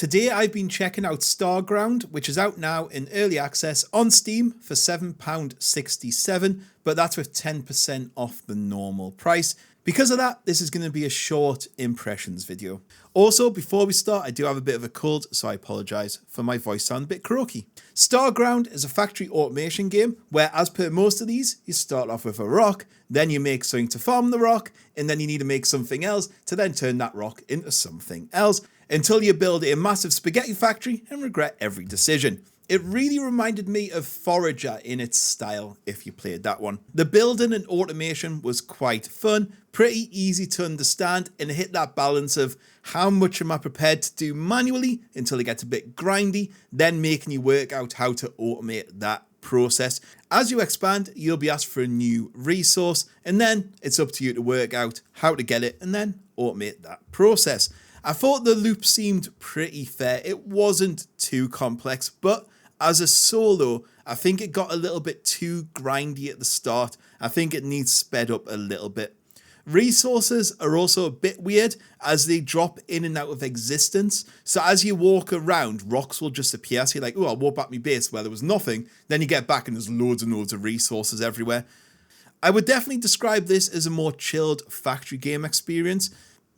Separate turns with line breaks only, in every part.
Today I've been checking out Starground, which is out now in early access on Steam for £7.67, but that's with 10% off the normal price. Because of that, this is going to be a short impressions video. Also, before we start, I do have a bit of a cold, so I apologise for my voice sound a bit croaky. Starground is a factory automation game where, as per most of these, you start off with a rock, then you make something to farm the rock, and then you need to make something else to then turn that rock into something else, until you build a massive spaghetti factory and regret every decision. It really reminded me of Forager in its style, if you played that one. The building and automation was quite fun, pretty easy to understand, and it hit that balance of how much am I prepared to do manually until it gets a bit grindy, then making you work out how to automate that process. As you expand, you'll be asked for a new resource, and then it's up to you to work out how to get it and then automate that process. I thought the loop seemed pretty fair. It wasn't too complex, but as a solo, I think it got a little bit too grindy at the start. I think it needs sped up a little bit. Resources are also a bit weird as they drop in and out of existence. So as you walk around, rocks will just appear. So you're like, oh, I'll walk back my base where there was nothing. Then you get back and there's loads and loads of resources everywhere. I would definitely describe this as a more chilled factory game experience.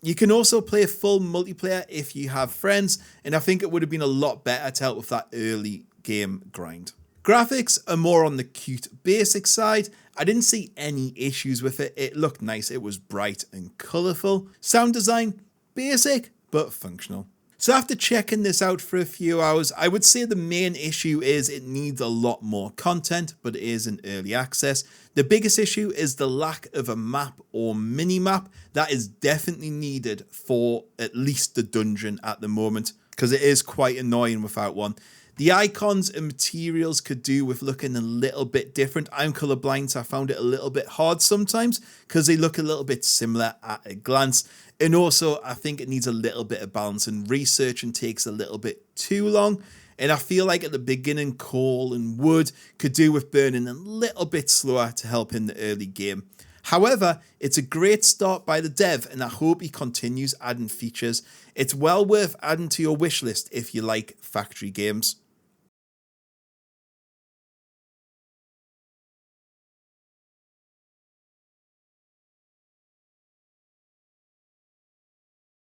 You can also play full multiplayer if you have friends, and I think it would have been a lot better to help with that early game grind. Graphics are more on the cute basic side. I didn't see any issues with it. It looked nice. It was bright and colourful. Sound design, basic but functional. So after checking this out for a few hours, I would say the main issue is it needs a lot more content, but it is in early access. The biggest issue is the lack of a map or mini-map. That is definitely needed for at least the dungeon at the moment, because it is quite annoying without one. The icons and materials could do with looking a little bit different. I'm colorblind, so I found it a little bit hard sometimes because they look a little bit similar at a glance. And also, I think it needs a little bit of balance, and researching takes a little bit too long. And I feel like at the beginning, coal and wood could do with burning a little bit slower to help in the early game. However, it's a great start by the dev, and I hope he continues adding features. It's well worth adding to your wish list if you like factory games.